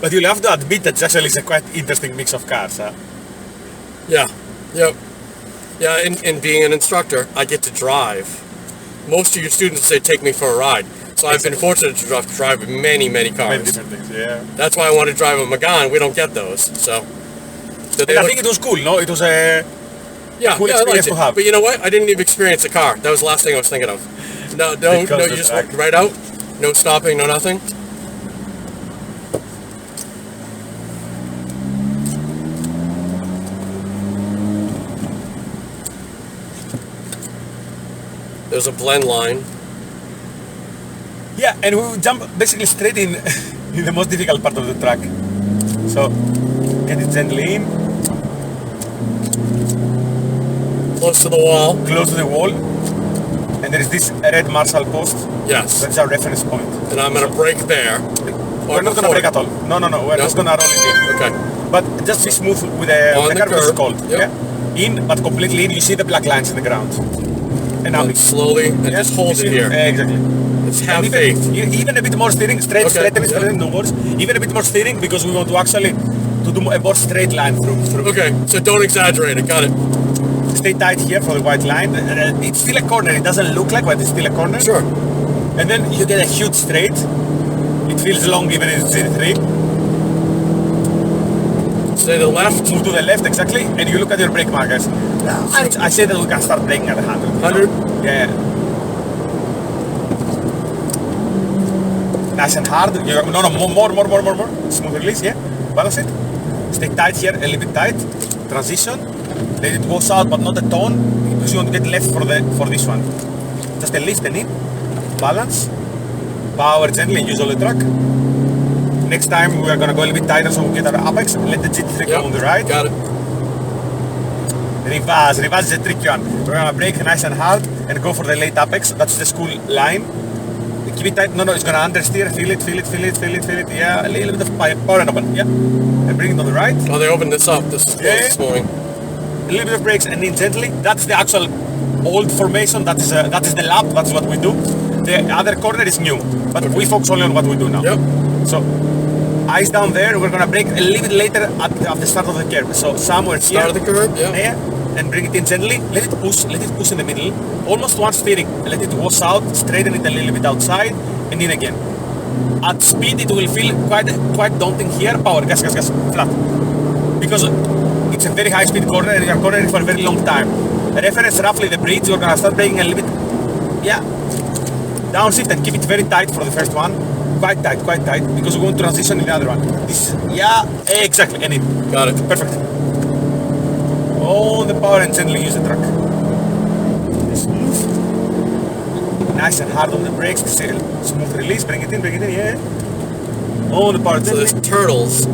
But you'll have to admit that actually is a quite interesting mix of cars, huh? Yeah. Yep. Yeah, and being an instructor, I get to drive. Most of your students say take me for a ride. So I've been fortunate to drive many cars. Many different things, yeah. That's why I want to drive a Megane. We don't get those, so. And I think it was cool, no? It was a cool experience to have. But you know what? I didn't even experience a car. That was the last thing I was thinking of. No, you just went right out. No stopping, no nothing. There's a blend line. Yeah, and we jump basically straight in in the most difficult part of the track. So, get it gently in. Close to the wall. Close to the wall. And there is this red Marshall post. Yes. That's our reference point. And I'm going to brake there. We're not going to brake at all. No. We're just going to roll it in. Okay. But just be smooth with the curve is cold. Yep. Yeah? In, but completely in. You see the black lines in the ground. And now slowly, and just hold it here. Exactly. Let's have faith. Even a bit more steering, straighten, no words. Even a bit more steering because we want to actually to do a more straight line through. Okay, so don't exaggerate it. Got it. Stay tight here for the white line. It's still a corner. It doesn't look like, but it's still a corner. Sure. And then you get a huge straight. It feels long even if it's Z3. Stay to the left. Move to the left, exactly. And you look at your brake markers. I say that we can start braking at 100. 100? Yeah. Nice and hard. No, more. Smooth release, yeah. Balance it. Stay tight here, a little bit tight. Transition. Let it go south, but not a ton, because you want to get left for this one. Just a lift and in. Balance. Power gently and use all the track. Next time we are going to go a little bit tighter so we get our apex. Let the GT3 go on the right. Got it. Reverse is a tricky one. We're going to brake nice and hard and go for the late apex. That's the school line. Keep it tight. No, it's going to understeer. Feel it. Yeah, a little bit of power and open. Yeah. And bring it on the right. Oh, they opened this up. This is this morning. A little bit of brakes and in gently. That's the actual old formation. That is the lap. That's what we do. The other corner is new. But we focus only on what we do now. Yep. So, eyes down there. We're going to brake a little bit later at the start of the curve. So, somewhere here. Start of the curve, yeah. And bring it in gently. Let it push in the middle. Almost one steering. Let it wash out. Straighten it a little bit outside and in again. At speed, it will feel quite daunting here. Power, gas, flat. Because it's a very high speed corner and you're cornering for a very long time. Reference roughly the bridge. We're going to start braking a little bit. Yeah. Downshift and keep it very tight for the first one. Quite tight, because we're going to transition in the other one. This, yeah, exactly, and in. Got it. Perfect. All the power and gently use the truck. Smooth. Nice and hard on the brakes. Smooth release, bring it in, yeah. All the power So gently. there's turtles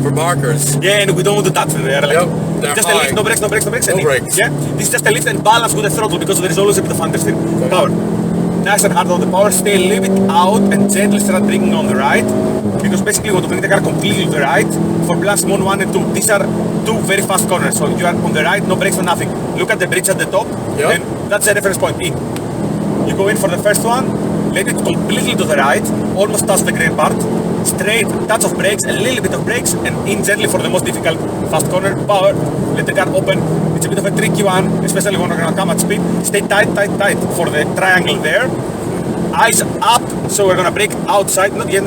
for markers. Yeah, and we don't want to touch them. They're just high. a lift, no brakes. No brakes. Yeah, this is just a lift and balance with the throttle because there is always a bit of understeer. Okay. Power. Nice and hard on the power, stay a little bit out and gently start bringing on the right, because basically you want to bring the car completely to the right for Blast Mon 1 and 2. These are two very fast corners, so you are on the right, no brakes, no nothing. Look at the bridge at the top, and that's the reference point, in. You go in for the first one, let it completely to the right, almost touch the green part, straight, touch of brakes, a little bit of brakes, and in gently for the most difficult fast corner, power, let the car open. It's a bit of a tricky one, especially when we're going to come at speed. Stay tight for the triangle there. Eyes up, so we're going to brake outside. Not yet.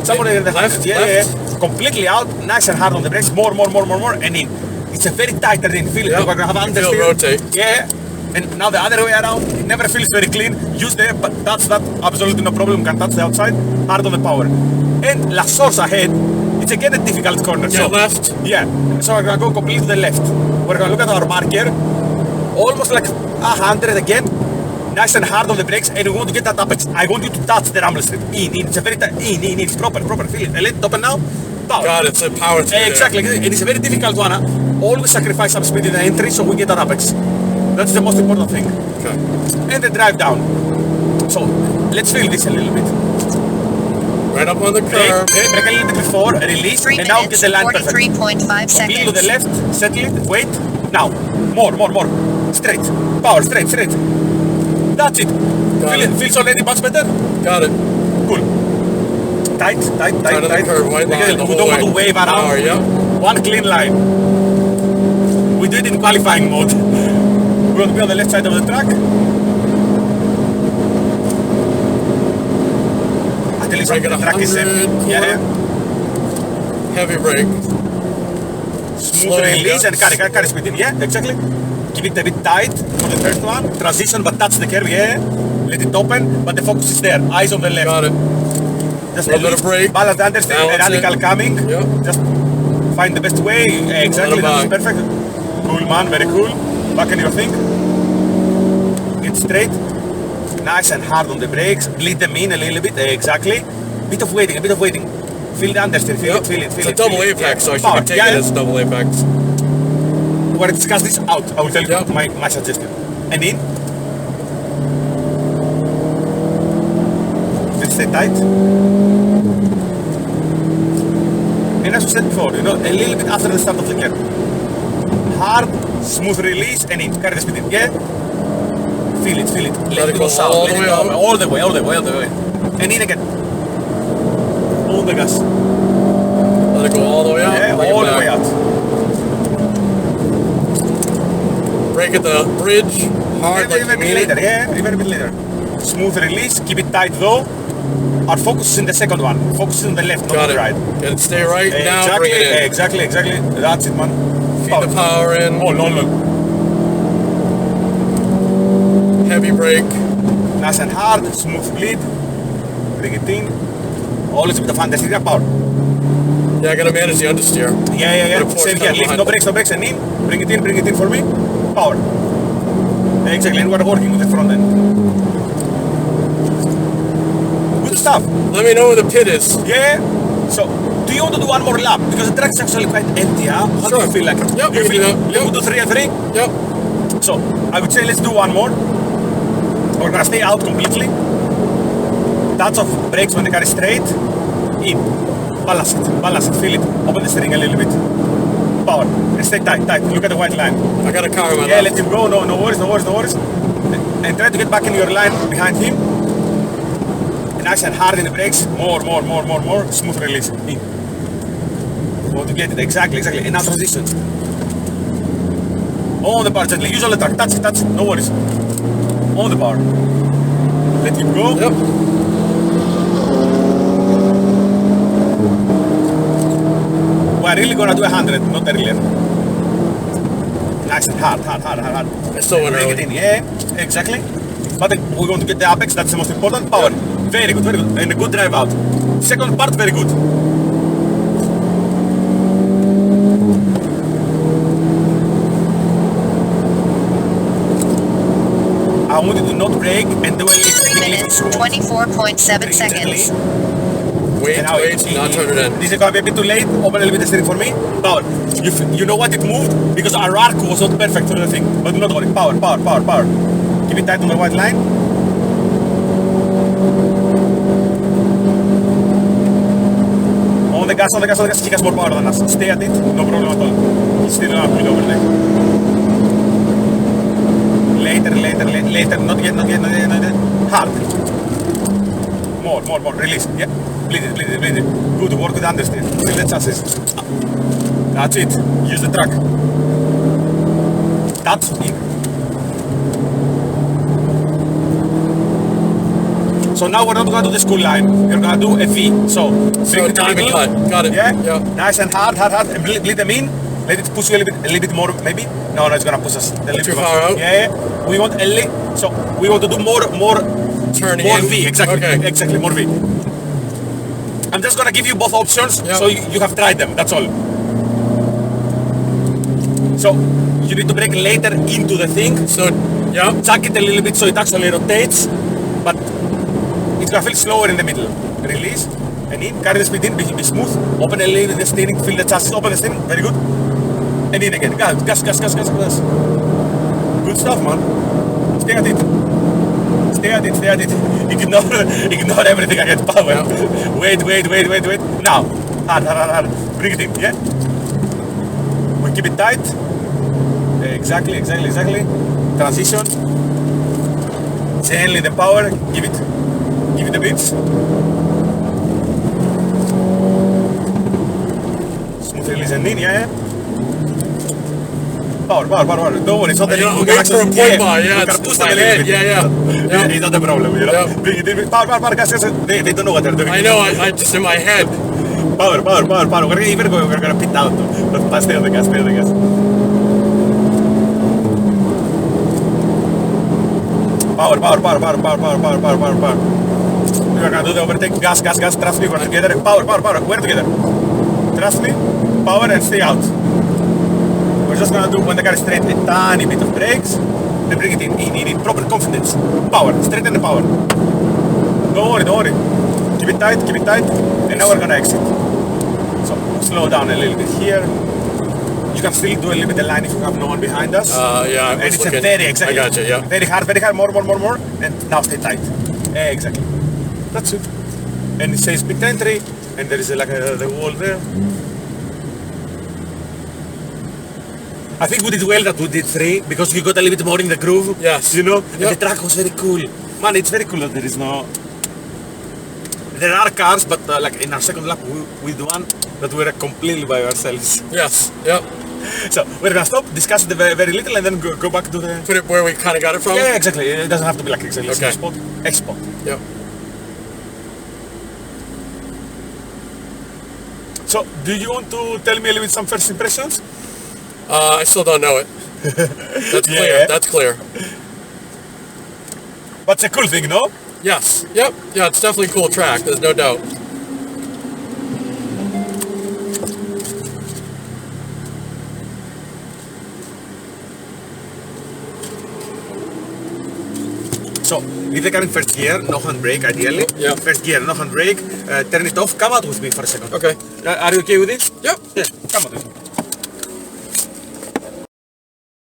Somewhere in the left. Yeah. Completely out, nice and hard on the brakes. More, and in. It's a very tight turn. Feel it. We're going to have understeer. Rotate. Yeah. And now the other way around, it never feels very clean. Use there, but that's absolutely no problem. Can touch the outside, hard on the power. And La Source ahead. It's again a difficult corner. So left. Yeah. So we're gonna go completely to the left. We're gonna look at our marker, almost like 100 again. Nice and hard on the brakes, and we want to get that apex. I want you to touch the rumble strip. In. It's a very tight. In. It's proper. Feel it. Let it open now. Power. Got it. It's a power. Exactly. And it's a very difficult one. Always sacrifice some speed in the entry, so we get that apex. That's the most important thing. Okay. And the drive down. So let's feel this a little bit. Right up on the curve. Brake a little bit before, release, and now get the line perfect. 43.5 seconds. Feel to the left, settle it, wait. Now, more. Straight. Power, straight. That's it. Feels already much better? Got it. Cool. tight. Tight on the curve, white line the We whole don't want way. to wave around. Power, yep. One clean line. We do it in qualifying mode. We want to be on the left side of the track. Until Brake at the track is 100, yeah. Heavy brake. Smooth Slow, release yeah. and carry speed in. Yeah, exactly. Keep it a bit tight for the first one. Transition, but touch the curve. Yeah. Let it open, but the focus is there. Eyes on the left. Got it. Just A little bit of brake. Balance the understeer. Balance Radical it. coming. Yep. Just find the best way. Exactly. Little That's back. perfect. Cool, man. Very cool. Back in your thing. Get straight. Nice and hard on the brakes. Bleed them in a little bit. Exactly. Bit of waiting. Feel the understeer. Feel Yep. it. Feel It's a it. double feel it. apex, so I Power. should be taking it as double apex. We're going to discuss this out. I will tell you Yep. my suggestion. And in. Let's stay tight. And as we said before, a little bit after the start of the curve. Hard, smooth release, and in. Carry the speed in. Yeah? Feel it. Let it go south. all Let the it way go out. all the way. And in again. All the gas. Let it go all the way out. Yeah, bring it all the back. way out. Brake at the bridge. Hard like you Even a bit mean later, it. yeah, even a bit later. Smooth release, keep it tight though. Our focus is in the second one. Focus is on the left, not on Got the it. right. Get it stay right. Now Exactly, bring it in. exactly. That's it, man. Feed the power in. All. Heavy brake. Nice and hard, smooth bleed. Bring it in. Always with the understeer power. Yeah, I gotta manage the understeer. Yeah. Put a force Same here. pedal Lift, behind. no brakes, and in. Bring it in for me. Power. Exactly, and we're working with the front end. Good stuff. Let me know where the pit is. Yeah. So, do you want to do one more lap? Because the track is actually quite empty, huh? How do you Sure. feel like? Yep, You we can feel do that. Let's do 3 and 3. Yep. So, I would say let's do one more. We're gonna stay out completely. Touch of brakes when the car is straight. In. Balance it, feel it. Open the steering a little bit. Power. And stay tight. Look at the white line. I got a car in my Yeah, left. let him go. No worries. And try to get back in your line behind him. And nice and hard in the brakes. More. Smooth release. In. Want to get it. Exactly. And now transition. On the power gently. Use all the track. Touch it. No worries. On the power. Let him go. Yep. We're really gonna do 100, not earlier. Nice and hard. I still went Bring it early. in, yeah, exactly. But we want to get the apex, that's the most important. Power. Very good. And a good drive out. Second part, very good. I want you to not brake and do a 3 lift. minutes, 24.7 seconds. Wait, Now not turn it in. This is gonna be a bit too late. Open a little bit the steering for me. Power. You know what it moved? Because our arc was not perfect for the thing. But do not worry. Power. Keep it tight on the white line. On the gas. He has more power than us. Stay at it. No problem at all. He's still not over there. Later. Not yet. Hard. More. Release. Yeah. Bleed it. Good work with understeer. Feel the chassis. That's it. Use the track. Touch in. So now we're not going to do the school line. We're going to do a V. So bring the diamond middle. cut. Got it. Yeah. Yeah. Nice and hard. And bleed them in. Let it push you a little bit more, maybe. No, it's gonna push us a little Too bit far more. out? Yeah. We want so we want to do more Turn more in. V. Exactly. Okay. Exactly. More V. I'm just gonna give you both options, Yep. so you have tried them. That's all. So you need to brake later into the thing. So, yeah. Jack it a little bit so it actually rotates, but it's gonna feel slower in the middle. Release and in. Carry the speed in. Be smooth. Open a little bit the steering. Feel the chassis. Open the steering. Very good. And in again. Gas. Good stuff, man. Stay at it. Ignore everything against power. Yeah. Wait. Now. Hard. Bring it in, yeah? We keep it tight. Exactly. Transition. Gently the power. Give it a bit. Smooth release and in, yeah. Power. Don't worry, it's not You know, I'm anything. waiting for a point bar, yeah, We it's can push my them a little head, bit. yeah. It's not a problem, you know. Yeah. Bring it. Power, guys. They don't know what they're doing. I know, I just in my head. Power. We're gonna pit out. But stay on the gas. Power. We are gonna do the overtake. Gas. Trust me, we're together. Power. We're together. Trust me. Power and stay out. We're just gonna do, when the car is straight, a tiny bit of brakes. Then bring it in proper confidence. Power. Straighten the power. Don't worry. Keep it tight. And now we're gonna exit. So slow down a little bit here. You can still do a little bit of line if you have no one behind us. Yeah, And it's a very, exactly. I got you, yeah. Very hard, more. And now stay tight. Exactly. That's it. And it says pit entry, and there is the wall there. I think we did well that we did 3, because you got a little bit more in the groove. Yes. You know? Yep. And the track was very cool. Man, it's very cool that there is no... There are cars, but like in our second lap, we did one that we were completely by ourselves. Yes, yep. So we're gonna stop, discuss it very little, and then go back to the... Put it where we kind of got it from? Yeah, exactly. It doesn't have to be like exactly Okay. spot. X spot. Yep. So, do you want to tell me a little bit some first impressions? I still don't know it. That's clear, Yeah. that's clear. But it's a cool thing, no? Yes, yep. Yeah, it's definitely a cool track, there's no doubt. So, leave the car in first gear, no handbrake ideally. Yeah. First gear, no handbrake. Turn it off. Come out with me for a second. Okay. Are you okay with this? Yep. Yeah, come out with me.